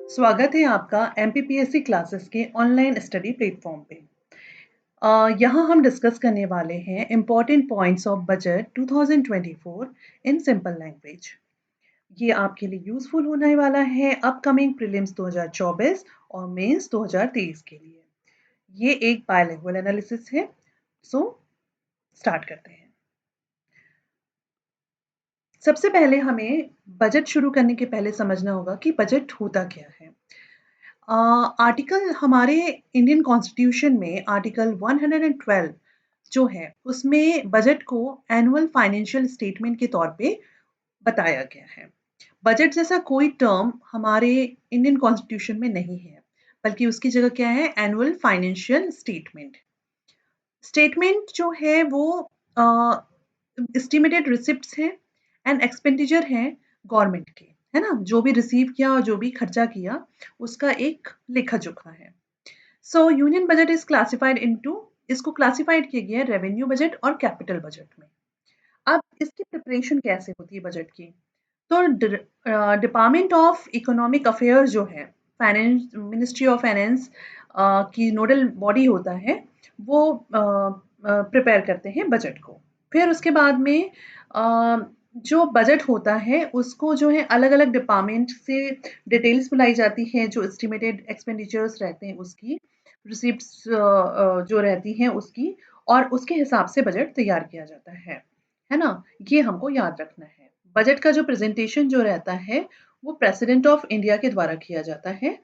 स्वागत है आपका एमपीपीएससी क्लासेस के ऑनलाइन स्टडी प्लेटफॉर्म पे। यहाँ हम डिस्कस करने वाले हैं important points of budget 2024 in simple language. ये आपके लिए यूजफुल होने वाला है अपकमिंग प्रीलिम्स 2024 और मेंस 2023 के लिए। ये एक बायलिंगुअल एनालिसिस है। सो स्टार्ट करते हैं। सबसे पहले हमें बजट शुरू करने के पहले समझना होगा कि बजट होता क्या है। आर्टिकल हमारे इंडियन कॉन्स्टिट्यूशन में आर्टिकल 112 जो है उसमें बजट को एनुअल फाइनेंशियल स्टेटमेंट के तौर पे बताया गया है। बजट जैसा कोई टर्म हमारे इंडियन कॉन्स्टिट्यूशन में नहीं है, बल्कि उसकी जगह क्या है, एनुअल फाइनेंशियल स्टेटमेंट। स्टेटमेंट जो है वो एस्टिमेटेड रिसिप्ट्स हैं एंड एक्सपेंडिचर हैं गवर्नमेंट के, है ना, जो भी रिसीव किया और जो भी खर्चा किया उसका एक लेखा जोखा है। सो union budget is classified into, इसको क्लासिफाइड किया गया है रेवेन्यू बजट और कैपिटल बजट में। अब इसकी प्रिपरेशन कैसे होती है बजट की? तो डिपार्टमेंट ऑफ इकोनॉमिक अफेयर्स जो है, फाइनेंस मिनिस्ट्री ऑफ फाइनेंस की नोडल बॉडी होता है, वो प्रिपेयर करते हैं बजट को। फिर उसके बाद में जो बजट होता है उसको जो है अलग अलग डिपार्टमेंट से डिटेल्स बुलाई जाती है, जो एस्टिमेटेड एक्सपेंडिचर्स रहते हैं उसकी, रिसिप्ट्स जो रहती हैं उसकी, और उसके हिसाब से बजट तैयार किया जाता है ना। ये हमको याद रखना है। बजट का जो प्रेजेंटेशन जो रहता है वो प्रेसिडेंट ऑफ इंडिया के द्वारा किया जाता है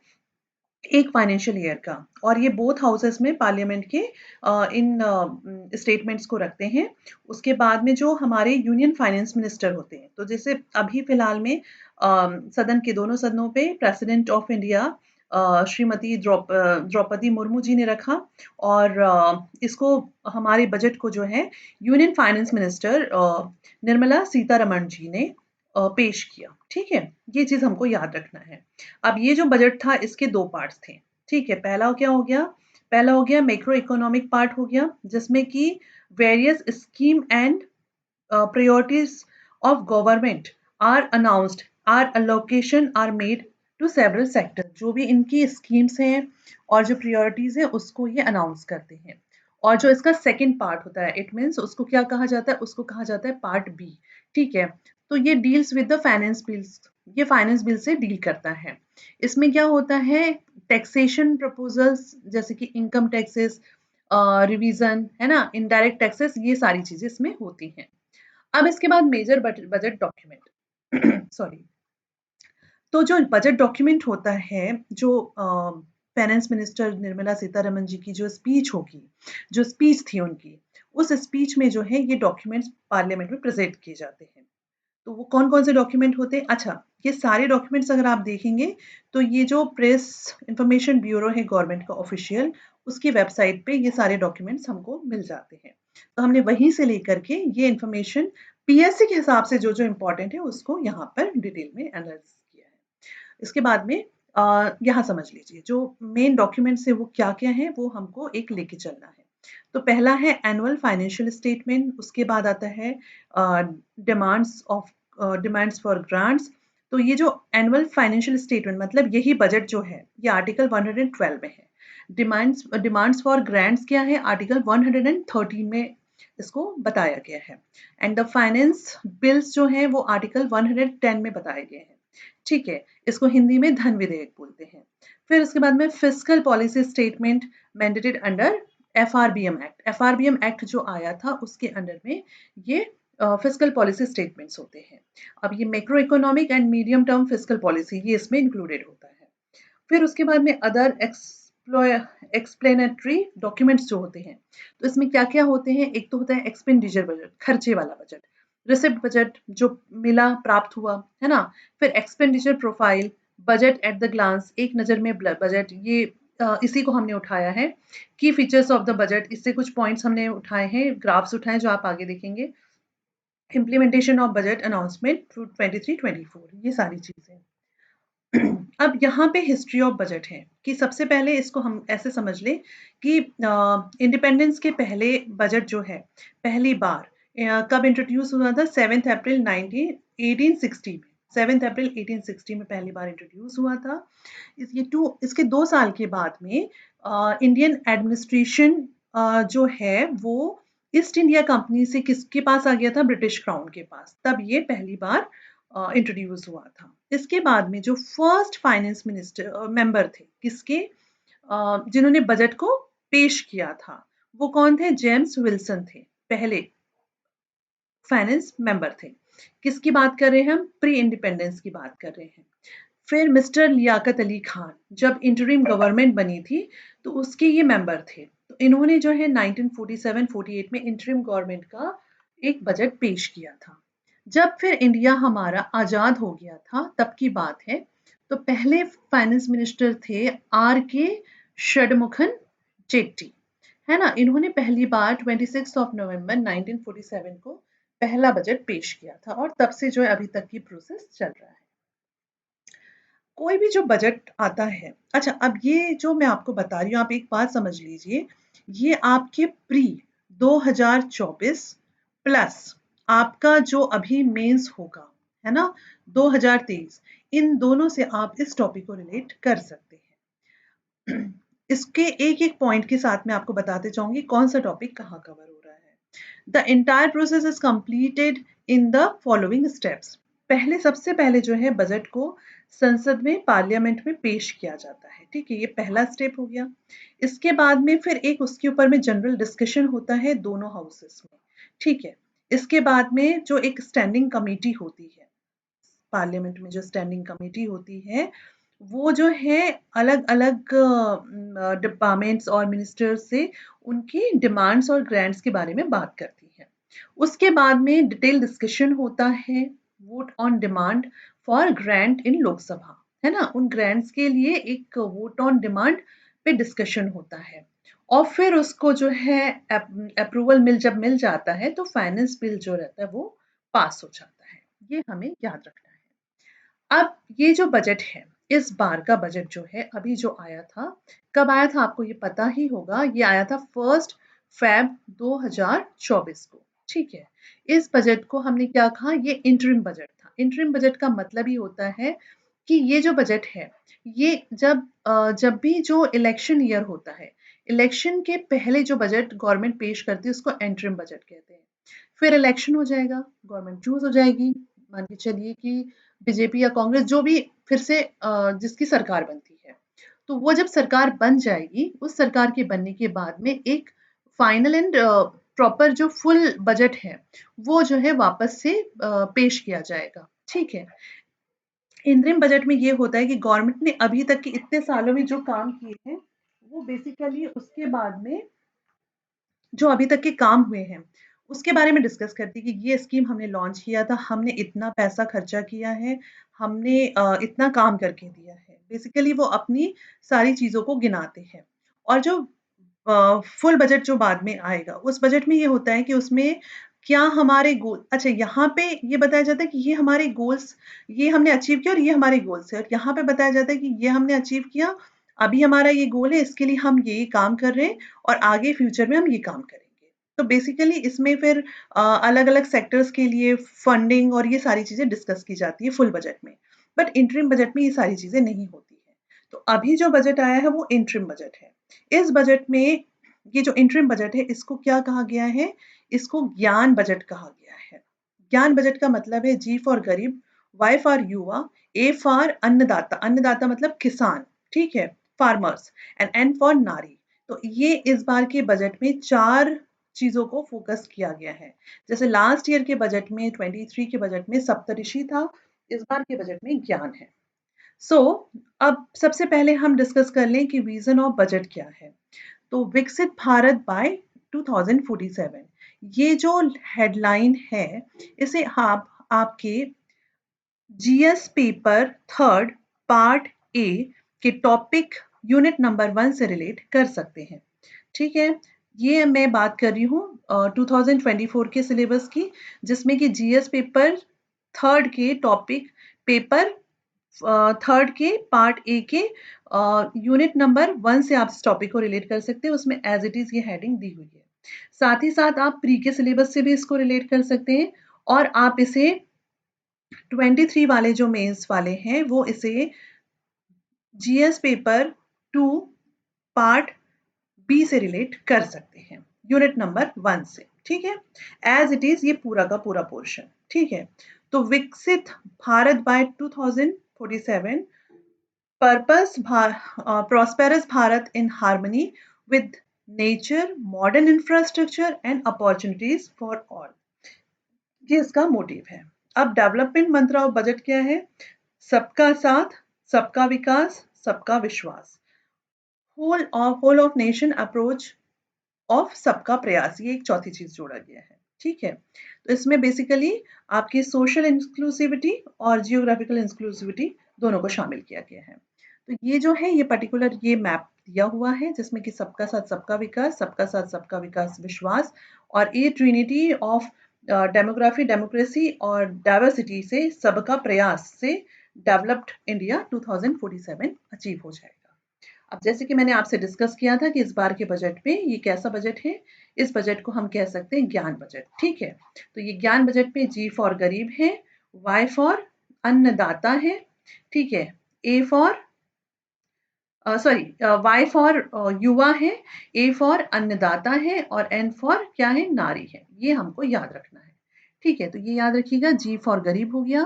एक फाइनेंशियल ईयर का, और ये बोथ हाउसेस में पार्लियामेंट के इन स्टेटमेंट्स को रखते हैं। उसके बाद में जो हमारे यूनियन फाइनेंस मिनिस्टर होते हैं, तो जैसे अभी फिलहाल में सदन के दोनों सदनों पे president of India Shrimati Draupadi Murmu ji ने रखा, और इसको हमारे बजट को जो है union finance minister Nirmala Sitharaman ji ने पेश किया। ठीक है, ये चीज हमको याद रखना है। अब ये जो बजट था इसके दो पार्ट्स थे। ठीक है, पहला क्या हो गया, पहला हो गया मैक्रो इकोनॉमिक पार्ट हो गया, जिसमें कि various scheme and priorities of government are announced, are allocation are made to several sector. जो भी इनकी स्कीम्स हैं और जो प्रायोरिटीज है उसको ये अनाउंस करते हैं। और जो इसका सेकंड पार्ट होता है, इट मीन्स उसको क्या कहा जाता है, उसको कहा जाता है पार्ट बी। ठीक है, तो ये deals with the finance bills, ये फाइनेंस बिल से डील करता है। इसमें क्या होता है, टैक्सेशन प्रपोजल्स जैसे कि इनकम टैक्सेस, रिवीजन, है ना, इनडायरेक्ट टैक्सेस, ये सारी चीजें इसमें होती हैं। अब इसके बाद मेजर बजट डॉक्यूमेंट सॉरी, तो जो बजट डॉक्यूमेंट होता है, जो फाइनेंस मिनिस्टर निर्मला सीतारमण जी की जो स्पीच होगी, जो स्पीच थी उनकी, उस स्पीच में जो है ये डॉक्यूमेंट्स पार्लियामेंट में प्रेजेंट किए जाते हैं। तो वो कौन कौन से डॉक्यूमेंट होते हैं? अच्छा, ये सारे डॉक्यूमेंट्स अगर आप देखेंगे तो ये जो प्रेस इंफॉर्मेशन ब्यूरो है गवर्नमेंट का ऑफिशियल, उसकी वेबसाइट पे ये सारे डॉक्यूमेंट्स हमको मिल जाते हैं। तो हमने वहीं से लेकर के ये इंफॉर्मेशन पीएससी के हिसाब से जो जो इम्पोर्टेंट है उसको यहाँ पर डिटेल में एनालिसिस किया है। इसके बाद में यहाँ समझ लीजिए जो मेन डॉक्यूमेंट्स है वो क्या क्या है, वो हमको एक लेके चलना है। तो पहला है एनुअल फाइनेंशियल स्टेटमेंट, उसके बाद आता है demands of demands for grants. तो ये जो एनुअल फाइनेंशियल स्टेटमेंट मतलब यही बजट जो है ये आर्टिकल 112 में है। डिमांड्स फॉर ग्रांट्स क्या है, आर्टिकल 113 में इसको बताया गया है। एंड द फाइनेंस बिल्स जो है वो आर्टिकल 110 में बताए गए हैं। ठीक है, इसको हिंदी में धन विधेयक बोलते हैं। फिर उसके बाद में fiscal policy statement mandated under FRBM act, FRBM act जो आया था उसके अंडर में ये फिस्कल पॉलिसी स्टेटमेंट्स होते हैं। अब ये macro economic and medium term fiscal policy ये इसमें इंक्लूडेड होता है। फिर उसके बाद में अदर एक्सप्लेनेटरी डॉक्यूमेंट्स जो होते हैं, तो इसमें क्या क्या होते हैं, एक तो होता है एक्सपेंडिचर बजट, खर्चे वाला बजट, रिसिप्ट बजट जो मिला प्राप्त हुआ, है ना। फिर expenditure profile, budget at the glance, एक नज़र में बजट, ये इसी को हमने उठाया है। की फीचर्स ऑफ द बजट, इससे कुछ पॉइंट्स हमने उठाए हैं, ग्राफ्स उठाए जो आप आगे देखेंगे। इम्प्लीमेंटेशन ऑफ बजट अनाउंसमेंट 23-24, ये सारी चीज़ें। अब यहाँ पे हिस्ट्री ऑफ बजट है कि सबसे पहले इसको हम ऐसे समझ लें कि इंडिपेंडेंस के पहले बजट जो है पहली बार कब इंट्रोड्यूस हुआ था, 7 अप्रैल 1860 में, 7 अप्रैल 1860 में पहली बार इंट्रोड्यूस हुआ था। इसके 2 साल के बाद में इंडियन एडमिनिस्ट्रेशन जो है वो ईस्ट इंडिया कंपनी से किसके पास आ गया था? ब्रिटिश क्राउन के पास। तब ये पहली बार इंट्रोड्यूस हुआ था। इसके बाद में जो फर्स्ट फाइनेंस मिनिस्टर मेंबर थे किसके, जिन्होंने बजट को पेश किया था, वो कौन थे? जेम्स विल्सन थे, पहले फाइनेंस मेंबर थे। किसकी बात कर रहे हैं हम? प्री इंडिपेंडेंस की बात कर रहे हैं। फिर मिस्टर लियाकत अली खान, जब इंटरिम गवर्नमेंट बनी थी तो उसके ये मेंबर थे। तो इन्होंने जो है 1947-48 में इंटरिम गवर्नमेंट का एक बजट पेश किया था। जब फिर इंडिया हमारा आज़ाद हो गया था तब की बात है, तो पहले फाइनेंस मिनिस्टर थे आर के षडमुखन चेट्टी, है ना। इन्होंने पहली बार 26 नवंबर 1947 को पहला बजट पेश किया था और तब से जो है अभी तक की प्रोसेस चल रहा है। कोई भी जो बजट आता है, अच्छा अब ये जो मैं आपको बता रही हूँ आप एक बात समझ लीजिए, ये आपके प्री 2024 प्लस आपका जो अभी मेंस होगा, है ना, 2023, इन दोनों से आप इस टॉपिक को रिलेट कर सकते हैं। इसके एक एक पॉइंट के साथ मैं आपको बताते जाऊंगी कौन सा टॉपिक कहाँ कवर हो रहा है। The entire process is completed in the following steps. सबसे पहले जो है बजट को संसद में पार्लियामेंट में पेश किया जाता है, ठीक है, ये पहला स्टेप हो गया। इसके बाद में फिर एक उसके ऊपर में जनरल डिस्कशन होता है दोनों हाउसेस में, ठीक है। इसके बाद में जो एक स्टैंडिंग कमेटी होती है, पार्लियामेंट में जो स्टैंडिंग कमेटी होती है, वो जो है अलग अलग डिपार्टमेंट्स और मिनिस्टर्स से उनकी डिमांड्स और ग्रांट्स के बारे में बात करती है। उसके बाद में डिटेल डिस्कशन होता है, vote on demand for grant in Lok Sabha, है ना, उन ग्रांट्स के लिए एक वोट ऑन डिमांड पे डिस्कशन होता है। और फिर उसको जो है अप्रूवल जब मिल जाता है तो फाइनेंस बिल जो रहता है वो पास हो जाता है। ये हमें याद रखना है। अब ये जो बजट है, इस बार का बजट जो है अभी जो आया था, कब आया था आपको ये पता ही होगा, ये आया था 1 Feb 2024 को, ठीक है। इस बजट को हमने क्या कहा? ये इंटरिम बजट था। इंटरिम बजट का मतलब ही होता है कि ये जो बजट है, ये जब भी जो इलेक्शन ईयर होता है, इलेक्शन के पहले जो बजट गवर्नमेंट पेश करती है उसको इंटरिम बजट कहते हैं। फिर इलेक्शन हो जाएगा, गवर्नमेंट चूज हो जाएगी, मान के चलिए कि बीजेपी या कांग्रेस जो भी फिर से जिसकी सरकार बनती है, तो वो जब सरकार बन जाएगी, उस सरकार के बनने के बाद में एक फाइनल एंड प्रॉपर जो फुल बजट है वो जो है वापस से पेश किया जाएगा, ठीक है। इंतरिम बजट में ये होता है कि गवर्नमेंट ने अभी तक के इतने सालों में जो काम किए हैं वो बेसिकली उसके बाद में जो अभी तक के काम हुए हैं उसके बारे में डिस्कस करती है कि ये स्कीम हमने लॉन्च किया था, हमने इतना पैसा खर्चा किया है, हमने इतना काम करके दिया है। बेसिकली वो अपनी सारी चीज़ों को गिनाते हैं। और जो फुल बजट जो बाद में आएगा, उस बजट में ये होता है कि उसमें क्या हमारे गोल, अच्छा यहाँ पे ये बताया जाता है कि ये हमारे गोल्स, ये हमने अचीव किया और ये हमारे गोल्स है, और यहाँ पे बताया जाता है कि ये हमने अचीव किया, अभी हमारा ये गोल है, इसके लिए हम ये काम कर रहे हैं और आगे फ्यूचर में हम ये काम करेंगे। तो बेसिकली इसमें फिर अलग अलग सेक्टर्स के लिए फंडिंग और ये सारी चीजें डिस्कस की जाती है फुल बजट में। बट इंटरिम बजट में ये सारी चीजें नहीं होती है। तो अभी जो बजट आया है वो इंटरिम बजट है। इस बजट में ये जो इंटरिम बजट है इसको क्या कहा गया है? इसको ज्ञान बजट कहा गया है। ज्ञान बजट का मतलब है जी फॉर गरीब, वाई फॉर युवा, ए फॉर अन्नदाता, अन्नदाता मतलब किसान, ठीक है, फार्मर्स, एंड एन फॉर नारी। तो ये इस बार के बजट में 4 चीजों को फोकस किया गया है। जैसे लास्ट ईयर के बजट में 23 के बजट में सप्तऋषि था, इस बार के बजट में ज्ञान है। सो अब सबसे पहले हम डिस्कस कर लें कि विजन ऑफ बजट क्या है। तो विकसित भारत बाय 2047, ये जो हेडलाइन है इसे आप आपके GS paper third part A के टॉपिक यूनिट नंबर 1 से रिलेट कर सकते हैं, ठीक है। ये मैं बात कर रही हूँ 2024 के सिलेबस की, जिसमें कि जीएस पेपर थर्ड के टॉपिक पेपर थर्ड के पार्ट ए के यूनिट नंबर 1 से आप इस टॉपिक को रिलेट कर सकते हैं, उसमें एज इट इज ये हेडिंग दी हुई है। साथ ही साथ आप प्री के सिलेबस से भी इसको रिलेट कर सकते हैं और आप इसे 23 वाले जो मेंस वाले हैं वो इसे जीएस पेपर 2 पार्ट बी से रिलेट कर सकते हैं, यूनिट नंबर 1 से, ठीक है। एज इट इज ये पूरा का पूरा पोर्शन, ठीक है। तो Viksit Bharat by 2047, purpose prosperous Bharat in harmony with nature, modern infrastructure and opportunities for all, ये इसका मोटिव है। अब डेवलपमेंट मंत्र ऑफ बजट क्या है? सबका साथ, सबका विकास, सबका विश्वास, whole of nation approach of सबका प्रयास, ये एक चौथी चीज जोड़ा गया है, ठीक है। तो इसमें बेसिकली आपकी सोशल इंक्लूसिविटी और जियोग्राफिकल इंक्लूसिविटी दोनों को शामिल किया गया है। तो ये जो है ये पर्टिकुलर ये मैप दिया हुआ है जिसमें कि सबका साथ सबका विकास, सबका साथ सबका विकास विश्वास, और ये ट्रिनिटी ऑफ डेमोग्राफी, डेमोक्रेसी और डाइवर्सिटी से सबका प्रयास से डेवलप्ड इंडिया 2047 अचीव हो जाएगा। अब जैसे कि मैंने आपसे डिस्कस किया था कि इस बार के बजट में ये कैसा बजट है, इस बजट को हम कह सकते हैं ज्ञान बजट, ठीक है। तो ये ज्ञान बजट में जी फॉर गरीब है, वाई फॉर अन्नदाता है, ठीक है, A for sorry Y for युवा है, ए फॉर अन्नदाता है और एन फॉर क्या है, नारी है। ये हमको याद रखना है, ठीक है। तो ये याद रखिएगा, जी फॉर गरीब हो गया,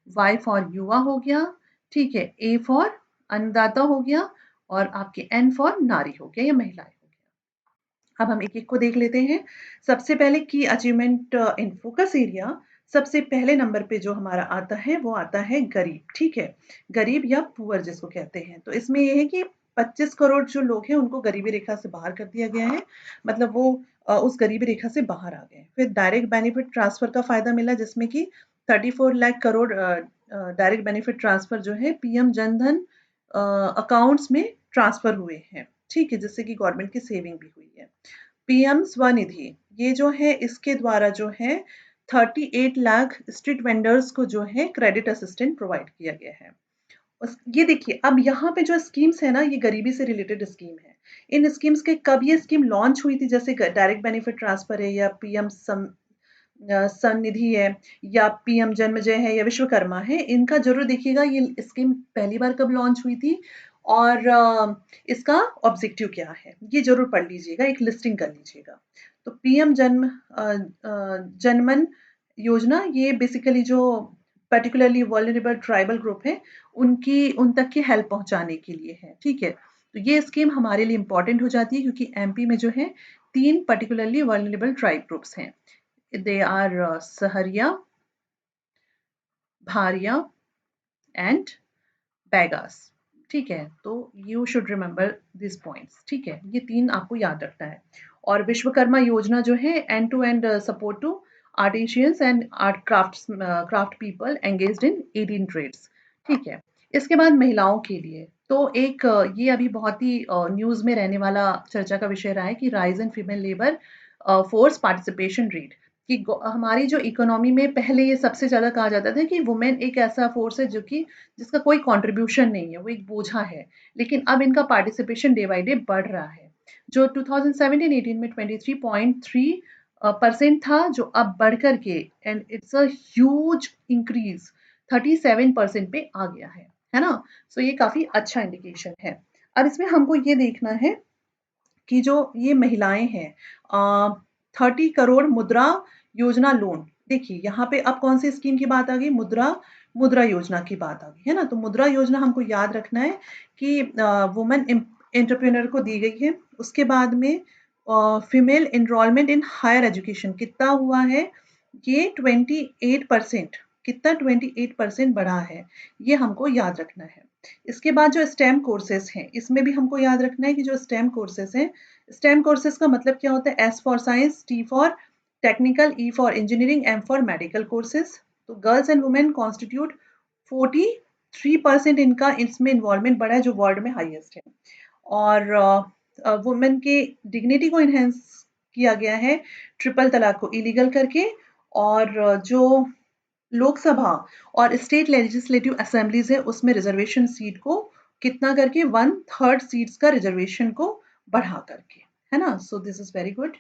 वाई फॉर युवा हो गया, ठीक है, ए फॉर अन्नदाता हो गया और आपके एन फॉर नारी हो गया या महिलाएं हो गया। अब हम एक एक को देख लेते हैं। सबसे पहले की अचीवमेंट इन फोकस एरिया, सबसे पहले नंबर पे जो हमारा आता है वो आता है गरीब, ठीक है। गरीब या पुअर जिसको कहते हैं। तो इसमें ये है कि 25 करोड़ जो लोग हैं उनको गरीबी रेखा से बाहर कर दिया गया है, मतलब वो उस गरीबी रेखा से बाहर आ गए। फिर डायरेक्ट बेनिफिट ट्रांसफर का फायदा मिला जिसमें कि 34 lakh crore direct benefit transfer जो है पीएम जनधन अकाउंट्स में ट्रांसफर हुए हैं, ठीक है, जिससे कि गवर्नमेंट की सेविंग भी हुई है। पीएम स्वनिधि, ये जो है इसके द्वारा जो है 38 लाख स्ट्रीट वेंडर्स को जो है क्रेडिट असिस्टेंट प्रोवाइड किया गया है। ये देखिए, अब यहाँ पे जो स्कीम्स है ना, ये गरीबी से रिलेटेड स्कीम है। इन स्कीम्स के कब ये स्कीम लॉन्च हुई थी, जैसे डायरेक्ट बेनिफिट ट्रांसफर है या पीएम सन्निधि है या पीएम जन्मजय है या विश्वकर्मा है, इनका जरूर देखिएगा ये स्कीम पहली बार कब लॉन्च हुई थी और इसका ऑब्जेक्टिव क्या है, ये जरूर पढ़ लीजिएगा, एक लिस्टिंग कर लीजिएगा। तो पीएम जनमन योजना, ये बेसिकली जो पर्टिकुलरली वल्नरेबल ट्राइबल ग्रुप है उन तक की हेल्प पहुंचाने के लिए है, ठीक है। तो ये स्कीम हमारे लिए इंपॉर्टेंट हो जाती है क्योंकि एमपी में जो है 3 पर्टिकुलरली वल्नरेबल ट्राइब ग्रुप्स हैं। They are Saharia, Bharia and Bagas, ठीक है। तो you should remember this points, ठीक है, ये 3 आपको याद रखना है। और विश्वकर्मा योजना जो है end to end support to artisans and art craft people engaged in 18 trades, ठीक है। इसके बाद महिलाओं के लिए तो एक ये अभी बहुत ही न्यूज़ में रहने वाला चर्चा का विषय रहा है कि rise in female labour force participation rate, कि हमारी जो इकोनॉमी में पहले ये सबसे ज़्यादा कहा जाता था कि वुमेन एक ऐसा फोर्स है जो कि जिसका कोई कंट्रीब्यूशन नहीं है, वो एक बोझा है। लेकिन अब इनका पार्टिसिपेशन डे बाय डे बढ़ रहा है। जो 2017-18 में 23.3 परसेंट था, जो अब बढ़ कर के and it's a huge increase 37% पे आ गया है ना? सो ये काफ़ी अच्छा इंडिकेशन है। अब इसमें हमको ये देखना है कि जो ये महिलाएं हैं 30 करोड़ मुद्रा योजना लोन, देखिए यहाँ पे अब कौन सी स्कीम की बात आ गई, मुद्रा मुद्रा योजना की बात आ गई है ना। तो मुद्रा योजना हमको याद रखना है कि वुमेन एंटरप्रेन्योर को दी गई है। उसके बाद में female enrolment in higher education कितना हुआ है, ये 28%, कितना 28% बढ़ा है, ये हमको याद रखना है। इसके बाद जो स्टेम कोर्सेज हैं इसमें भी हमको याद रखना है कि जो स्टेम कोर्सेज हैं, स्टेम कोर्सेज का मतलब क्या होता है, S for science, T for technical, E for engineering, M for medical courses. तो गर्ल्स एंड वुमेन कॉन्स्टिट्यूट 43% इनका इसमें इन्वॉल्वमेंट बढ़ा है जो वर्ल्ड में हाईएस्ट है। और वुमेन के डिग्निटी को इन्हेंस किया गया है ट्रिपल तलाक को इलीगल करके। और जो लोकसभा और स्टेट लेजिस्लेटिव असेंबलीज है उसमें रिजर्वेशन सीट को कितना करके 1/3 सीट्स का रिजर्वेशन को बढ़ा करके, है ना। So this is very good.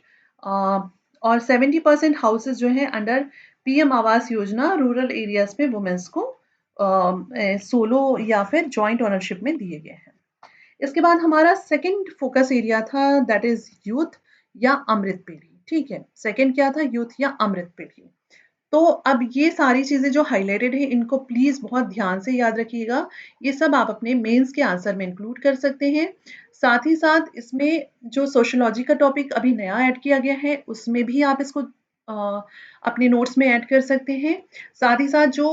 और 70% हाउसेज जो है under PM Awas Yojana rural areas में वुमेन्स को सोलो या फिर जॉइंट ओनरशिप में दिए गए हैं। इसके बाद हमारा सेकंड फोकस एरिया था दैट इज यूथ या अमृत पीढ़ी। ठीक है, सेकंड क्या था? यूथ या अमृत पीढ़ी। तो अब ये सारी चीज़ें जो हाइलाइटेड है इनको प्लीज़ बहुत ध्यान से याद रखिएगा। ये सब आप अपने मेंस के आंसर में इंक्लूड कर सकते हैं। साथ ही साथ इसमें जो सोशियोलॉजी का टॉपिक अभी नया ऐड किया गया है उसमें भी आप इसको अपने नोट्स में ऐड कर सकते हैं। साथ ही साथ जो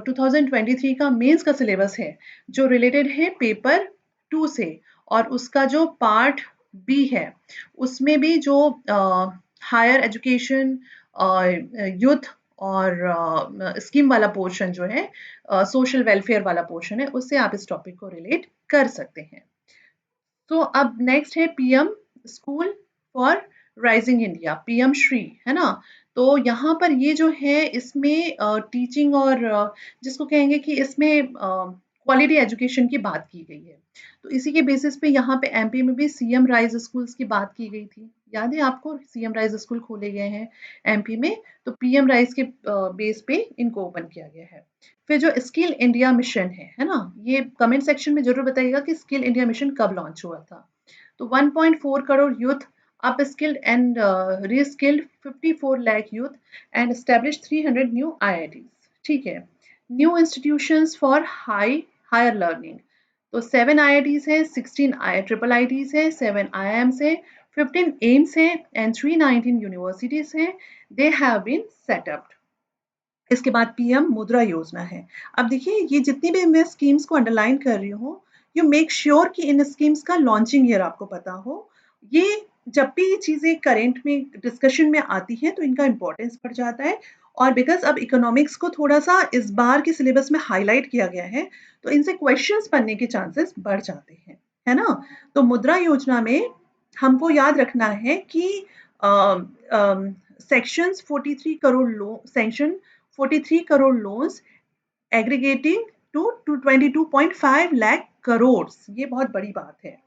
2023 का मेंस का सिलेबस है जो रिलेटेड है पेपर 2 से और उसका जो पार्ट बी है उसमें भी जो हायर एजुकेशन यूथ और स्कीम वाला पोर्शन जो है सोशल वेलफेयर वाला पोर्शन है उससे आप इस टॉपिक को रिलेट कर सकते हैं। तो अब नेक्स्ट है PM school for rising India, PM Shri, है ना? तो यहाँ पर ये जो है इसमें टीचिंग और जिसको कहेंगे कि इसमें क्वालिटी एजुकेशन की बात की गई है। तो इसी के बेसिस पे यहाँ पे एमपी में भी सीएम राइज स्कूल्स की बात की गई थी। याद है आपको? सीएम राइज स्कूल खोले गए हैं एमपी में, तो पीएम राइज के बेस पे इनको ओपन किया गया है। फिर जो स्किल इंडिया मिशन है ना? ये कमेंट सेक्शन में ज़रूर बताइएगा कि स्किल इंडिया मिशन कब लॉन्च हुआ था? तो 1.4 crore youth upskilled and reskilled 54 lakh youth and established 300 new IITs। ठीक है, new institutions for higher learning. तो 7 IITs है, 16 ट्रिपल IITs है, 7 IIMs है, 15 एम्स है एंड 319 यूनिवर्सिटीज हैं। They have been set up. इसके बाद पीएम मुद्रा योजना है। अब देखिए ये जितनी भी मैं स्कीम्स को अंडरलाइन कर रही हूँ, यू मेक श्योर कि इन स्कीम्स का लॉन्चिंग ईयर आपको पता हो। ये जब भी ये चीज़ें करेंट में डिस्कशन में आती हैं तो इनका इम्पोर्टेंस बढ़ जाता है। और बिकॉज अब इकोनॉमिक्स को थोड़ा सा इस बार के सिलेबस में हाईलाइट किया गया है तो इनसे क्वेश्चंस बनने के चांसेस बढ़ जाते हैं, है ना? तो मुद्रा योजना में हमको याद रखना है कि sections 43 crore low sanction 43 crore loans aggregating to 22.5 lakh crores। ये बहुत बड़ी बात है।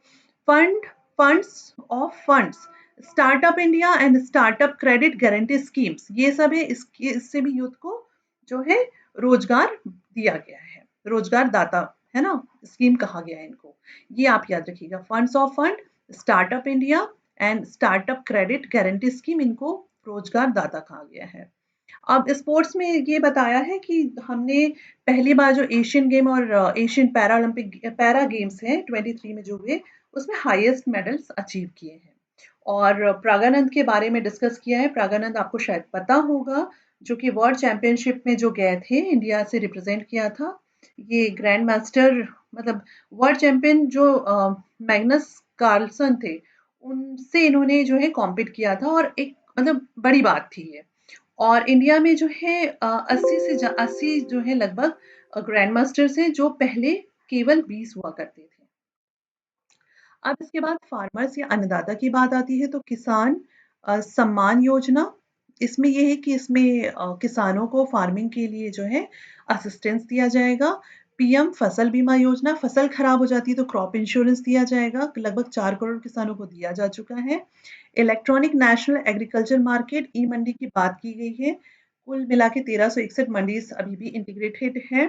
Funds of funds startup India and startup credit guarantee schemes, ये सब है। इससे भी यूथ को जो है रोजगार दिया गया है, रोजगार दाता, है ना? स्कीम कहा गया है इनको। ये आप याद रखिएगा, funds of fund, startup India and startup credit guarantee scheme, इनको रोजगार दाता कहा गया है। अब स्पोर्ट्स में ये बताया है कि हमने पहली बार जो एशियन गेम और एशियन पैरा गेम्स हैं 23 में जो हुए उसमें हाईएस्ट मेडल्स अचीव किए हैं। और प्रागानंद के बारे में डिस्कस किया है। प्रागानंद आपको शायद पता होगा जो कि वर्ल्ड चैंपियनशिप में जो गए थे, इंडिया से रिप्रेजेंट किया था। ये ग्रैंड मास्टर मतलब वर्ल्ड चैंपियन जो मैग्नस कार्लसन थे उनसे इन्होंने जो है कॉम्पीट किया था और एक मतलब बड़ी बात थी ये। और इंडिया में जो है 80 जो है लगभग ग्रैंड मास्टर्स हैं जो पहले केवल 20 हुआ करते थे। अब इसके बाद फार्मर्स या अन्नदाता की बात आती है तो किसान सम्मान योजना, इसमें ये है कि इसमें किसानों को फार्मिंग के लिए जो है असिस्टेंस दिया जाएगा। पीएम फसल बीमा योजना, फसल खराब हो जाती है तो क्रॉप इंश्योरेंस दिया जाएगा, लगभग 4 करोड़ किसानों को दिया जा चुका है। इलेक्ट्रॉनिक नेशनल एग्रीकल्चर मार्केट ई मंडी की बात की गई है। कुल मिला के 1361 मंडीज अभी भी इंटीग्रेटेड है।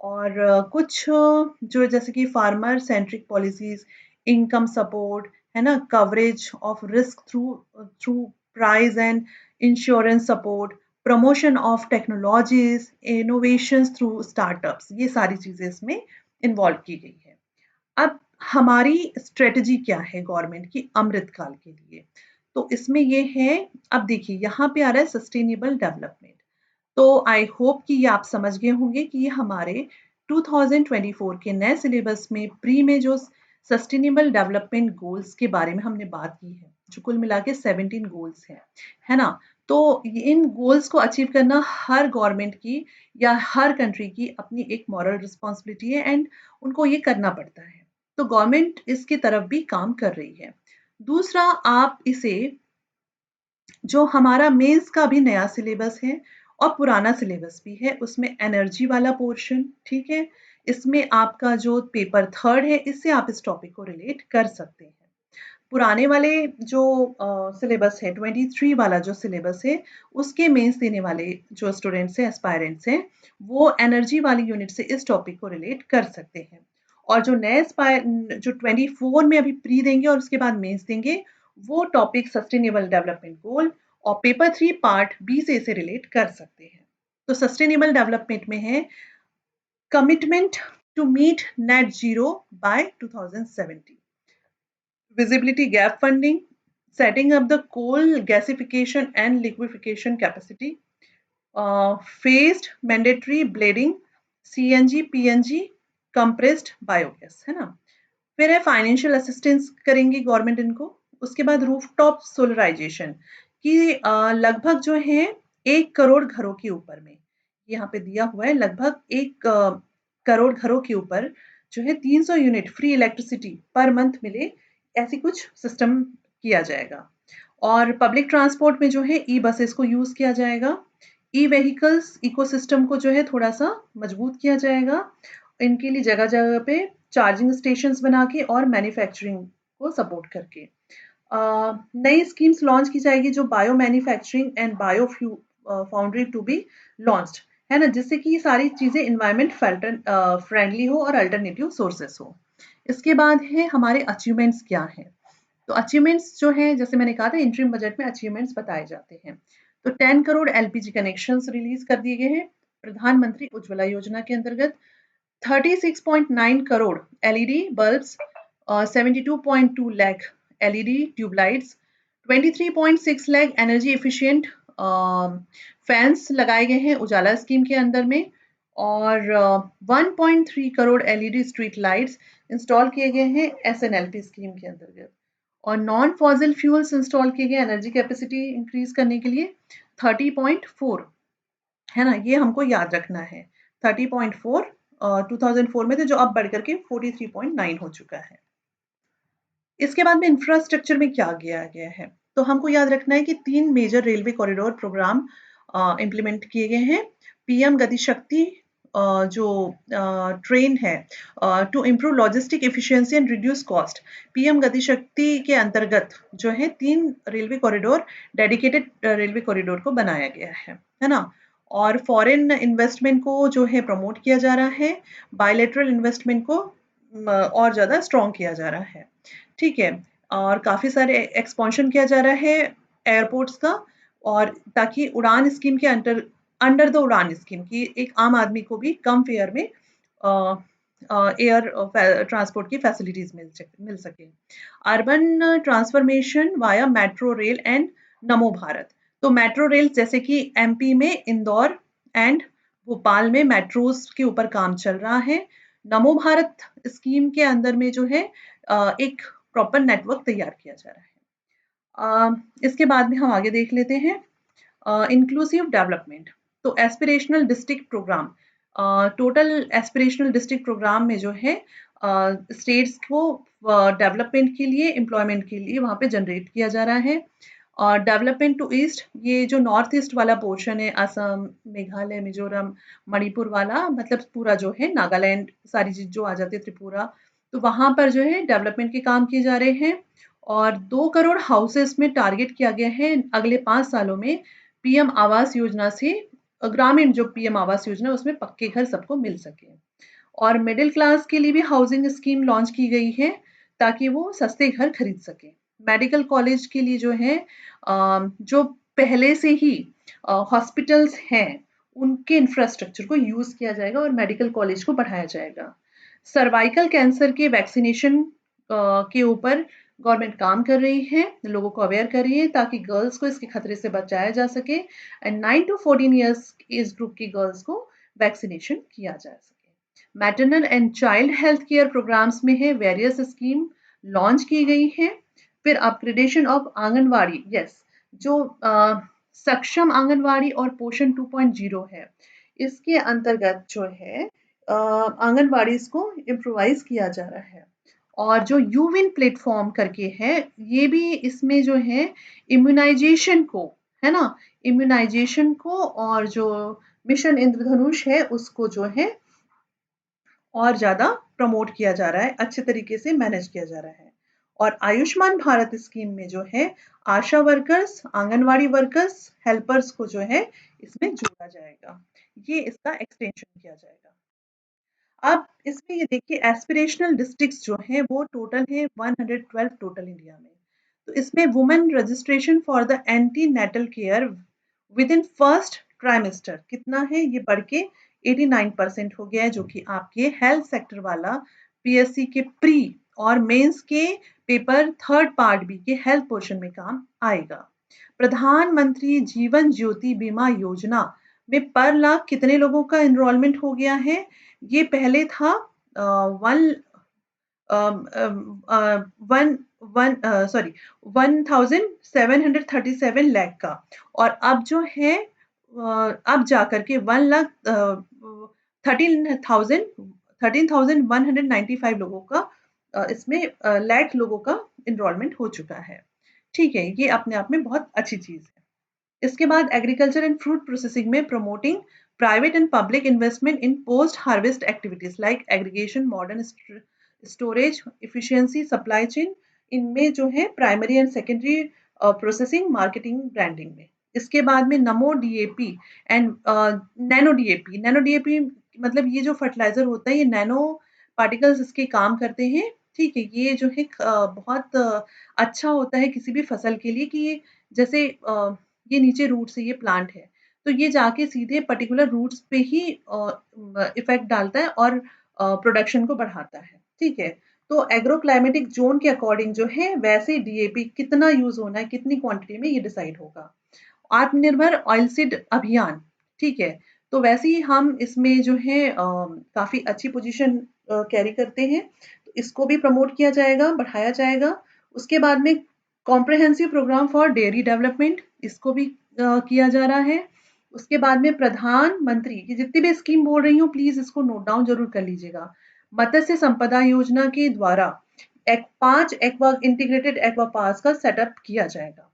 और कुछ जो जैसे कि farmer centric policies, income support, है ना, coverage of risk through through price and insurance support, promotion of technologies, innovations through startups, ये सारी चीजें इसमें इन्वॉल्व की गई है। अब हमारी स्ट्रेटजी क्या है गवर्नमेंट की अमृत काल के लिए? तो इसमें ये है, अब देखिए यहाँ पे आ रहा है सस्टेनेबल डेवलपमेंट। तो आई होप कि ये आप समझ गए होंगे कि ये हमारे 2024 के नए सिलेबस में प्री में जो सस्टेनेबल डेवलपमेंट गोल्स के बारे में हमने बात की है, जो कुल मिला के 17 गोल्स हैं, है ना? तो इन गोल्स को अचीव करना हर गवर्नमेंट की या हर कंट्री की अपनी एक मॉरल रिस्पॉन्सिबिलिटी है एंड उनको ये करना पड़ता है। तो गवर्नमेंट इसकी तरफ भी काम कर रही है। दूसरा, आप इसे जो हमारा मेंस का भी नया सिलेबस है और पुराना सिलेबस भी है उसमें एनर्जी वाला पोर्शन, ठीक है, इसमें आपका जो पेपर थर्ड है इससे आप इस टॉपिक को रिलेट कर सकते हैं। पुराने वाले जो सिलेबस है 23 वाला जो सिलेबस है उसके मेंस देने वाले जो स्टूडेंट्स हैं एस्पायरेंट्स हैं वो एनर्जी वाली यूनिट से इस टॉपिक को रिलेट कर सकते हैं और जो नए जो 24 में अभी प्री देंगे और उसके बाद मेंस देंगे वो टॉपिक सस्टेनेबल डेवलपमेंट गोल और पेपर 3 पार्ट बी से इसे रिलेट कर सकते हैं। तो सस्टेनेबल डेवलपमेंट में है commitment to meet net zero by 2070, visibility gap funding, setting up the coal gasification and liquefaction capacity, phased mandatory blading, CNG, PNG, compressed biogas, है ना। फिर है फाइनेंशियल असिस्टेंस करेंगी गवर्नमेंट इनको। उसके बाद रूफटॉप सोलराइजेशन की लगभग जो है 1 करोड़ घरों के ऊपर में यहाँ पे दिया हुआ है लगभग 1 करोड़ घरों के ऊपर जो है 300 unit free electricity per month मिले ऐसी कुछ सिस्टम किया जाएगा। और पब्लिक ट्रांसपोर्ट में जो है ई बसेस को यूज किया जाएगा। ई व्हीकल्स इकोसिस्टम को जो है थोड़ा सा मजबूत किया जाएगा। इनके लिए जगह जगह पे चार्जिंग स्टेशंस बना के और मैन्युफैक्चरिंग को सपोर्ट करके नई स्कीम्स लॉन्च की जाएगी जो bio manufacturing and bio foundry to be launched, है ना, जिससे कि ये सारी चीजें इन्वायरमेंट फ्रेंडली हो और अल्टरनेटिव सोर्सेस हो। इसके बाद है हमारे अचीवमेंट्स क्या हैं। तो अचीवमेंट्स जो है जैसे मैंने कहा था इंटरिम बजट में अचीवमेंट्स बताए जाते हैं। तो 10 करोड़ एलपीजी कनेक्शंस रिलीज कर दिए गए हैं प्रधानमंत्री उज्ज्वला योजना के अंतर्गत। 36.9 crore LED bulbs, 72.2 lakh LED tubelights, 23.6 lakh energy efficient fans लगाए गए हैं उजाला स्कीम के अंदर में और 1.3 crore LED street lights install किए गए हैं एसएनएलपी स्कीम के अंतर्गत। और नॉन फॉसिल फ्यूल्स इंस्टॉल किए गए एनर्जी कैपेसिटी इंक्रीज करने के लिए 30.4, है ना, ये हमको याद रखना है। 30.4 2004 में थे जो अब बढ़ करके 43.9 हो चुका है। इसके बाद में इंफ्रास्ट्रक्चर में क्या किया गया है तो हमको याद रखना है कि 3 major railway corridor programme implement किए गए हैं। पीएम गति शक्ति जो ट्रेन है to improve logistic efficiency and reduce cost, PM Gati Shakti के अंतर्गत जो है 3 railway corridor dedicated railway corridor को बनाया गया है ना। और फॉरेन इन्वेस्टमेंट को जो है प्रमोट किया जा रहा है, बायलैटरल इन्वेस्टमेंट को और ज़्यादा स्ट्रॉन्ग किया जा रहा है, ठीक है। और काफ़ी सारे एक्सपेंशन किया जा रहा है एयरपोर्ट्स का और ताकि उड़ान स्कीम के अंडर द उड़ान स्कीम की एक आम आदमी को भी कम फेयर में एयर ट्रांसपोर्ट की फैसिलिटीज मिल सके। Urban transformation via metro rail and नमो भारत, तो मेट्रो रेल जैसे कि एमपी में इंदौर एंड भोपाल में मेट्रोस के ऊपर काम चल रहा है। नमो भारत स्कीम के अंदर में जो है एक प्रॉपर नेटवर्क तैयार किया जा रहा है। इसके बाद में हम आगे देख लेते हैं इंक्लूसिव डेवलपमेंट। तो aspirational district programme, total aspirational district programme में जो है स्टेट्स को डेवलपमेंट के लिए एम्प्लॉयमेंट के लिए वहाँ पे जनरेट किया जा रहा है। और डेवलपमेंट टू ईस्ट, ये जो नॉर्थ ईस्ट वाला पोर्शन है असम, मेघालय, मिजोरम, मणिपुर वाला, मतलब पूरा जो है नागालैंड सारी चीज जो आ जाती है, त्रिपुरा, तो वहाँ पर जो है डेवलपमेंट के काम किए जा रहे हैं। और 2 करोड़ हाउसेस में टारगेट किया गया है अगले 5 सालों में पीएम आवास योजना से, ग्रामीण जो पीएम आवास योजना है उसमें पक्के घर सबको मिल सके। और मिडिल क्लास के लिए भी हाउसिंग स्कीम लॉन्च की गई है ताकि वो सस्ते घर खरीद सके। मेडिकल कॉलेज के लिए जो है जो पहले से ही हॉस्पिटल्स हैं उनके इंफ्रास्ट्रक्चर को यूज किया जाएगा और मेडिकल कॉलेज को बढ़ाया जाएगा। सर्वाइकल कैंसर के वैक्सीनेशन के ऊपर गवर्नमेंट काम कर रही है, लोगों को अवेयर कर रही है ताकि गर्ल्स को इसके खतरे से बचाया जा सके and 9 to 14 years age group की गर्ल्स को वैक्सीनेशन किया जा सके। Maternal and child health care programmes में है वेरियस स्कीम लॉन्च की गई है। फिर अपग्रेडेशन ऑफ आंगनवाड़ी, यस, जो सक्षम आंगनवाड़ी और पोषण 2.0 है, इसके अंतर्गत जो है आंगनवाड़ी को इम्प्रोवाइज किया जा रहा है। और जो यूविन प्लेटफॉर्म करके है, ये भी इसमें जो है इम्यूनाइजेशन को, है ना, इम्यूनाइजेशन को और जो मिशन इंद्रधनुष है उसको जो है और ज़्यादा प्रमोट किया जा रहा है, अच्छे तरीके से मैनेज किया जा रहा है। और आयुष्मान भारत स्कीम में जो है आशा वर्कर्स, आंगनवाड़ी वर्कर्स, हेल्पर्स को जो है इसमें जोड़ा जाएगा, ये इसका एक्सटेंशन किया जाएगा। अब इसमें ये देखिए एस्पिरेशनल डिस्ट्रिक्ट्स जो हैं वो टोटल है 112 टोटल इंडिया में। तो इसमें women registration for the antenatal care within first trimester कितना है, ये बढ़ के 89% हो गया है, जो कि आपके हेल्थ सेक्टर वाला पीएससी के प्री और मेंस के पेपर थर्ड पार्ट बी के हेल्थ पोर्शन में काम आएगा। प्रधानमंत्री जीवन ज्योति बीमा योजना में पर लाख कितने लोगों का एनरोलमेंट हो गया है, ये पहले था one one one sorry 1737 lakh का, और अब जो है अब जा करके 1 लाख 13,195 लोगों का इसमें लाख लोगों का इनरोलमेंट हो चुका है। ठीक है, ये अपने आप में बहुत अच्छी चीज है। इसके बाद एग्रीकल्चर एंड फ्रूट प्रोसेसिंग में promoting private and public investment in post harvest activities like aggregation, modern storage, efficiency, supply chain, इनमें जो है primary and secondary processing, marketing, branding में। इसके बाद में नमो डीएपी एंड नैनो डीएपी मतलब ये जो फर्टिलाइजर होता है ये नैनो पार्टिकल्स इसके काम करते हैं। ठीक है, ये जो है बहुत अच्छा होता है किसी भी फसल के लिए कि ये जैसे ये नीचे रूट से ये प्लांट है, तो ये जाके सीधे पर्टिकुलर रूट्स पे ही इफेक्ट डालता है और प्रोडक्शन को बढ़ाता है। ठीक है, तो एग्रो क्लाइमेटिक जोन के अकॉर्डिंग जो है वैसे डीएपी कितना यूज होना है, कितनी क्वांटिटी में, ये डिसाइड होगा। आत्मनिर्भर ऑयल सीड अभियान, ठीक है, तो वैसे ही हम इसमें जो है काफी अच्छी पोजीशन कैरी करते हैं, तो इसको भी प्रमोट किया जाएगा, बढ़ाया जाएगा। उसके बाद में comprehensive programme for dairy development, इसको भी किया जा रहा है। उसके बाद में प्रधानमंत्री की जितनी भी स्कीम बोल रही हूँ प्लीज इसको नोट डाउन जरूर कर लीजिएगा। मत्स्य संपदा योजना के द्वारा 5 इंटीग्रेटेड एक्वा पार्क्स का सेटअप किया जाएगा।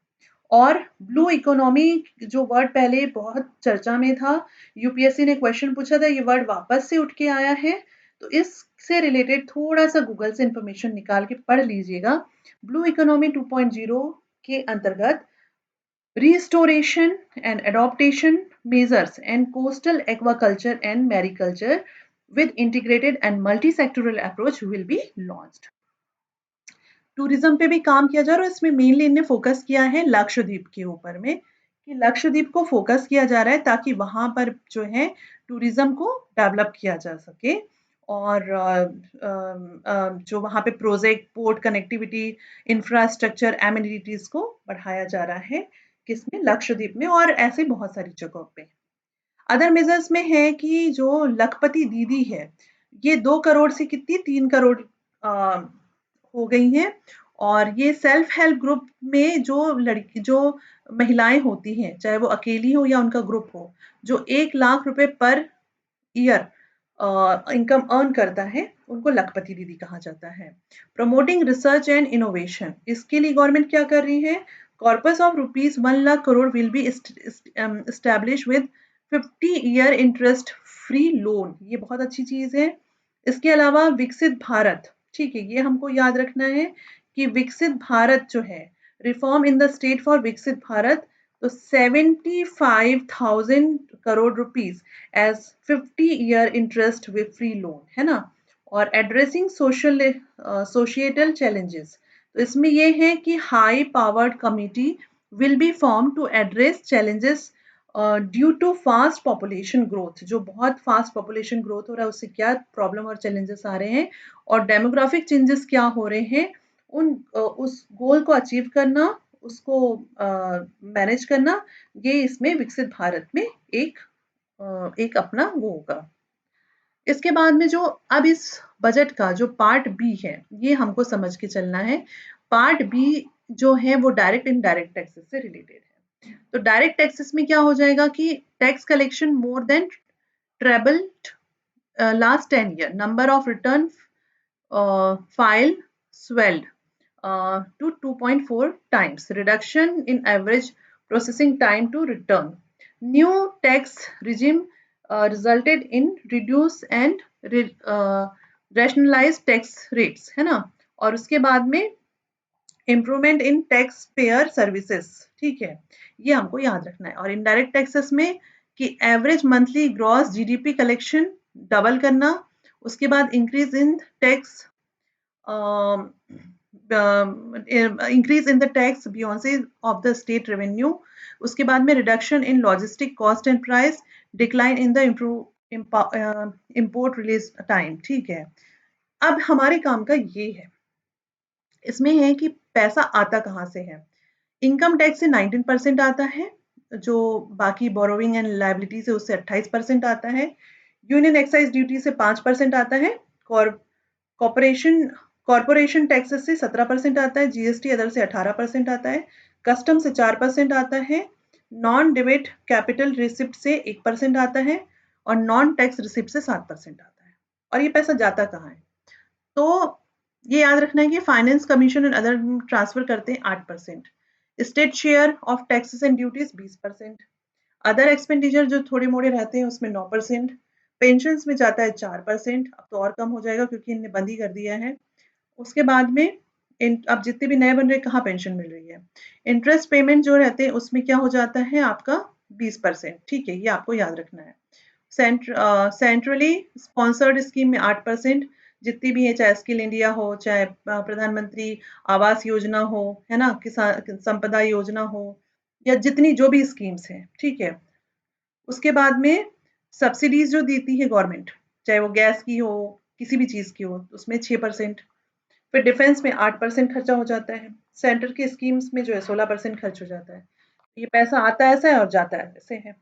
और ब्लू इकोनॉमी जो वर्ड पहले बहुत चर्चा में था, यूपीएससी ने क्वेश्चन पूछा था, ये वर्ड वापस से उठ के आया है, तो इससे रिलेटेड थोड़ा सा गूगल से इंफॉर्मेशन निकाल के पढ़ लीजिएगा। ब्लू इकोनॉमी 2.0 के अंतर्गत restoration and adaptation measures and coastal aquaculture and mariculture with integrated and multi-sectoral approach will be launched। Tourism पे भी काम किया जा रहा है, इसमें मेनली इनने फोकस किया है लक्षद्वीप के ऊपर में, कि लक्षद्वीप को फोकस किया जा रहा है ताकि वहां पर जो है टूरिज्म को डेवलप किया जा सके। और जो वहां पे project, port connectivity, infrastructure, amenities को बढ़ाया जा रहा है किसमें, लक्षद्वीप में, और ऐसे बहुत सारी जगहों पे। अदर मेजर्स में है कि जो लखपति दीदी है, ये 2 करोड़ से कितनी 3 करोड़ हो गई हैं, और ये सेल्फ हेल्प ग्रुप में जो महिलाएं होती हैं, चाहे वो अकेली हो या उनका ग्रुप हो, जो 1 लाख रुपए पर ईयर इनकम अर्न करता है, उनको लखपति दीदी कहा जाता है। प्रमोटिंग रिसर्च एंड इनोवेशन, इसके लिए गवर्नमेंट क्या कर रही है, corpus of rupees 1 lakh crore will be establish with 50 year interest free loan, ये बहुत अच्छी चीज है। इसके अलावा विकसित भारत, ठीक है, ये हमको याद रखना है कि विकसित भारत जो है, reform in the state for Viksit Bharat, तो 75,000 crore rupees as 50 year interest with free loan, है ना। और एड्रेसिंग सोशिएटल चैलेंजेस, तो इसमें ये है कि high powered committee will be form to address challenges due to fast population growth, जो बहुत फास्ट पॉपुलेशन ग्रोथ हो रहा है उससे क्या प्रॉब्लम और चैलेंजेस आ रहे हैं, और डेमोग्राफिक चेंजेस क्या हो रहे हैं, उस गोल को अचीव करना, उसको मैनेज करना, ये इसमें विकसित भारत में एक अपना वो होगा। इसके बाद में जो अब इस बजट का जो पार्ट बी है, ये हमको समझ के चलना है। पार्ट बी जो है वो डायरेक्ट इनडायरेक्ट टैक्सेस से रिलेटेड है। तो डायरेक्ट टैक्सेस में क्या हो जाएगा कि tax collection more than trebled last 10 year, number of return file swelled to 2.4 times, reduction in average processing time to return. New tax regime resulted in reduced and rationalized tax rates, है ना। और उसके बाद में improvement in tax payer services, ठीक है, ये हमको याद रखना है। और इनडायरेक्ट टैक्सेस में कि average monthly gross GDP collection double करना, उसके बाद increase in tax increase in the tax Beyonce of the state revenue, उसके बाद में reduction in logistic cost and price, decline in the import release time, ठीक है। अब हमारे काम का ये है, इसमें है कि पैसा आता कहाँ से है। इनकम टैक्स से 19% आता है, जो बाकी बोरोविंग एंड लाइबिलिटी से उससे 28% आता है। यूनियन एक्साइज ड्यूटी से 5% आता है। कॉर्पोरेशन कॉर्पोरेशन टैक्सेस से 17% आता है। जीएसटी अदर से 18% आता है। कस्टम से 4% आता है। नॉन डिबिट कैपिटल रिसिप्ट से 1% आता है और नॉन टैक्स रिसिप्ट से 7% आता है। और ये पैसा जाता कहाँ है? तो ये याद रखना है कि finance commission and other transfer करते हैं 8%, state share of taxes and duties 20%, other expenditure जो थोड़े मोड़े रहते हैं उसमें 9%, पेंशन में जाता है 4%, अब तो और कम हो जाएगा क्योंकि इनने बंद ही कर दिया है। उसके बाद में अब जितने भी नए बन रहे कहाँ पेंशन मिल रही है। इंटरेस्ट पेमेंट जो रहते हैं उसमें क्या हो जाता है आपका 20%, ठीक है, ये आपको याद रखना है। सेंट्रली स्पॉन्सर्ड स्कीम में 8%, जितनी भी है, चाहे स्किल इंडिया हो, चाहे प्रधानमंत्री आवास योजना हो, है ना, किसान संपदा योजना हो, या जितनी जो भी स्कीम्स हैं, ठीक है। उसके बाद में सब्सिडीज जो देती है गवर्नमेंट, चाहे वो गैस की हो, किसी भी चीज़ की हो, उसमें 6%। फिर डिफेंस में 8% खर्चा हो जाता है। सेंटर के स्कीम्स में जो है 16% खर्च हो जाता है। ये पैसा आता ऐसा है और जाता है ऐसे है।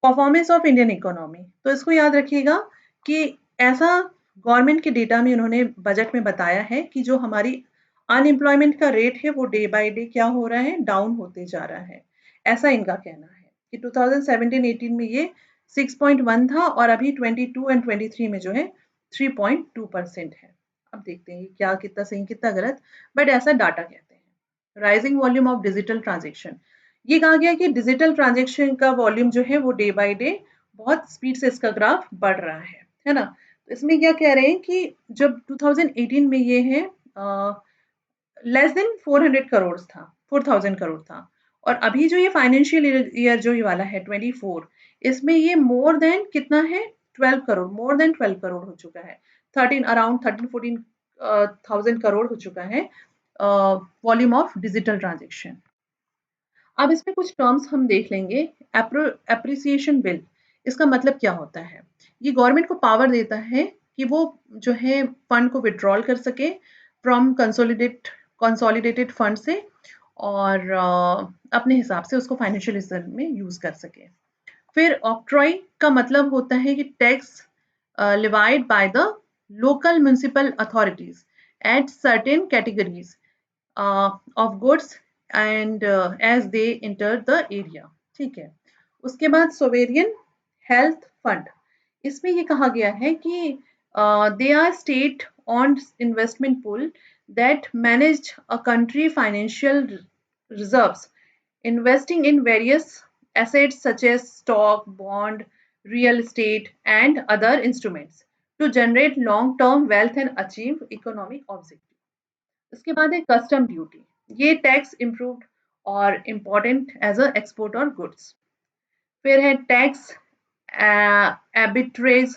परफॉर्मेंस ऑफ इंडियन इकोनॉमी, तो इसको याद रखिएगा कि ऐसा गवर्नमेंट के डेटा में उन्होंने बजट में बताया है कि जो हमारी अनएम्प्लॉयमेंट का रेट है वो डे बाय डे क्या हो रहा है, डाउन होते जा रहा है। ऐसा इनका कहना है कि 2017-18 में ये 6.1 था और अभी 22 एंड 23 में जो है 3.2% है। अब देखते हैं क्या कितना सही कितना गलत, बट ऐसा डाटा कहते हैं। Rising volume of digital transaction, ये कहा गया कि डिजिटल ट्रांजैक्शन का वॉल्यूम जो है वो डे बाय डे बहुत स्पीड से इसका ग्राफ बढ़ रहा है ना। तो इसमें क्या कह रहे हैं कि जब 2018 में ये है लेस देन 400 करोड़ था, 4000 करोड़ था, और अभी जो ये फाइनेंशियल ईयर जो ये वाला है 24, इसमें ये मोर देन कितना है, 12 करोड़, मोर देन 12 करोड़ हो चुका है। 13 अराउंड 13-14 थाउजेंड करोड़ हो चुका है वॉल्यूम ऑफ डिजिटल ट्रांजेक्शन। अब इसमें कुछ टर्म्स हम देख लेंगे। एप्रिसिएशन बिल, इसका मतलब क्या होता है? ये गवर्नमेंट को पावर देता है कि वो जो है फंड को विड्रॉल कर सके फ्रॉम कंसोलिडेटेड फंड से, और अपने हिसाब से उसको फाइनेंशियल रिजर्व में यूज कर सके। फिर ऑक्ट्रॉय का मतलब होता है कि tax levied by the local municipal authorities at certain categories of goods and as they enter the area, ठीक है। उसके बाद सोवेरियन हेल्थ फंड, इसमें ये कहा गया है कि they are state own investment pool that manage a country financial reserves, investing in various assets such as stock, bond, real estate, and other instruments to generate long-term wealth and achieve economic objectives. इसके बाद है custom duty, ये tax improved और important as a export और goods. फिर है tax arbitrage,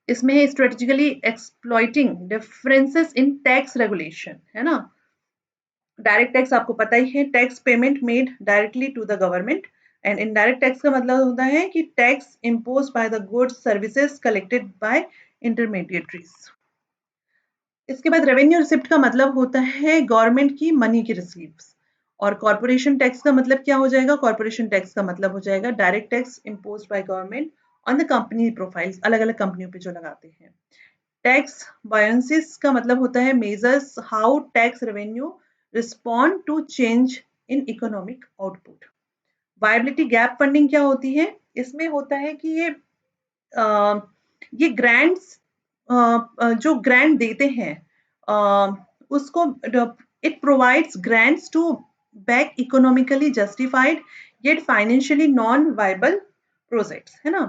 इसमें है strategically exploiting differences in tax regulation, है ना। डायरेक्ट टैक्स आपको पता ही है, tax payment made directly to the government. And indirect tax का मतलब होता है कि tax impose by the goods services collected by intermediaries. इसके बाद रेवेन्यू रिसिप्ट का मतलब होता है गवर्नमेंट की मनी की रिसीव्स। और कॉर्पोरेशन टैक्स का मतलब क्या हो जाएगा? कॉर्पोरेशन टैक्स का मतलब हो जाएगा direct tax impose by government on the company profiles, अलग अलग कंपनियों पे जो लगाते हैं। टैक्स बायोसिस का मतलब होता है measures how tax revenue respond to change in economic output. Viability gap funding क्या होती है? इसमें होता है कि ये ग्रांट्स जो ग्रांट देते हैं उसको it provides grants to back economically justified yet financially non viable projects, है ना।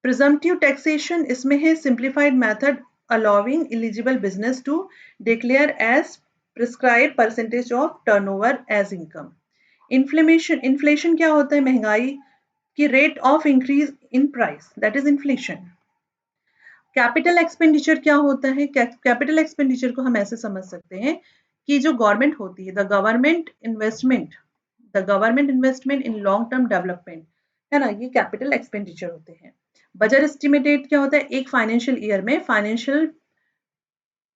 प्रिजम्पटिव टैक्सेशन, इसमें है simplified method allowing eligible business to declare as prescribe percentage of turnover as income. Inflation क्या होता है? महंगाई की rate of increase in price, that is inflation. Capital expenditure क्या होता है? कैपिटल एक्सपेंडिचर को हम ऐसे समझ सकते हैं कि जो गवर्नमेंट होती है, the government investment in long term development, है ना, ये कैपिटल एक्सपेंडिचर होते हैं। बजट एस्टिमेटेड क्या होता है? एक फाइनेंशियल ईयर में financial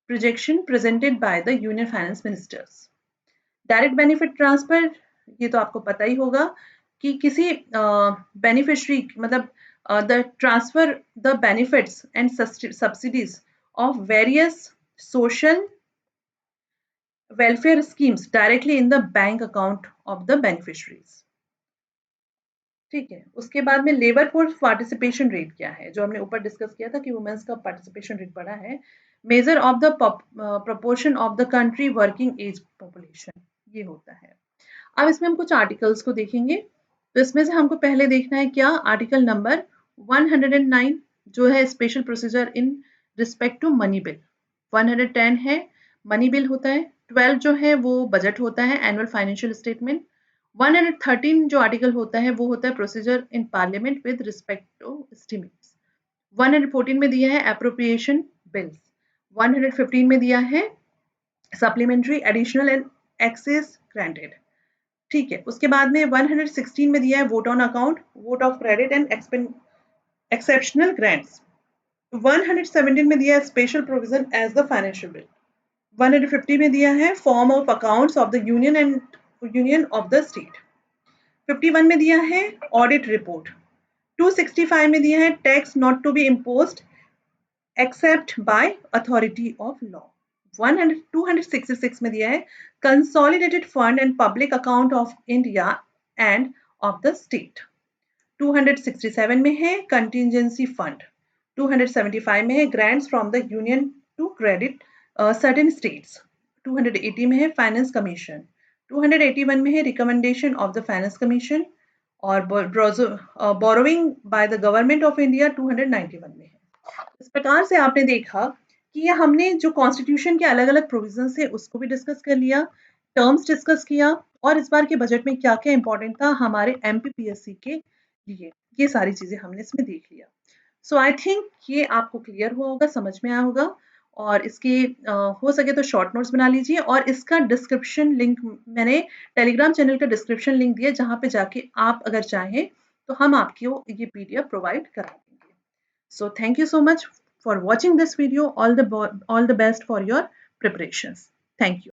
projection presented by the union finance ministers. Direct benefit transfer, ये तो आपको पता ही होगा कि किसी बेनिफिशरी मतलब the transfer the benefits and subsidies of various social welfare schemes directly in the bank account of the beneficiaries. ठीक है, उसके बाद में लेबर फोर्स पार्टिसिपेशन रेट क्या है, जो हमने ऊपर डिस्कस किया था कि वुमेन्स का पार्टिसिपेशन रेट बढ़ा है। Measure of the proportion of the country working age population, ये होता है। अब इसमें हम कुछ आर्टिकल्स को देखेंगे। तो इसमें से हमको पहले देखना है क्या, आर्टिकल नंबर 109 जो है special procedure in respect to money bill. 110 है मनी बिल होता है। 12 जो है वो बजट होता है, एनुअल फाइनेंशियल स्टेटमेंट। 113 जो आर्टिकल होता है वो होता है procedure in parliament with respect to estimates. 114 में दिया है अप्रोप्रिएशन बिल्स। 115 में दिया है supplementary additional and excess granted. ठीक है, उसके बाद में 116 में दिया है vote on account, vote of credit and exceptional grants. 117 में दिया है special provision as the financial bill. 150 में दिया है form of accounts of the union and union of the state. 51 में दिया है ऑडिट रिपोर्ट। 265 में दिया है tax not to be imposed except by authority of law. 266 में दिया है consolidated fund and public account of India and of the state. 267 में है कंटिजेंसी फंड। 275 में है grants from the union to credit certain states. 280 में है finance commission. 281 में है recommendation of the finance commission. और borrowing by the government of India 291 में है। इस प्रकार से आपने देखा कि ये हमने जो कॉन्स्टिट्यूशन के अलग अलग प्रोविजंस है उसको भी डिस्कस कर लिया, टर्म्स डिस्कस किया, और इस बार के बजट में क्या क्या इंपॉर्टेंट था हमारे एमपीपीएससी के लिए, ये सारी चीजें हमने इसमें देख लिया। सो आई थिंक ये आपको क्लियर हुआ होगा, समझ में आया होगा। और इसके हो सके तो शॉर्ट नोट्स बना लीजिए, और इसका डिस्क्रिप्शन लिंक मैंने टेलीग्राम चैनल का डिस्क्रिप्शन लिंक दिया, जहाँ पे जाके आप अगर चाहें तो हम आपको ये पीडीएफ प्रोवाइड करा देंगे। So thank you so much for watching this video. All the best for your preparations. Thank you.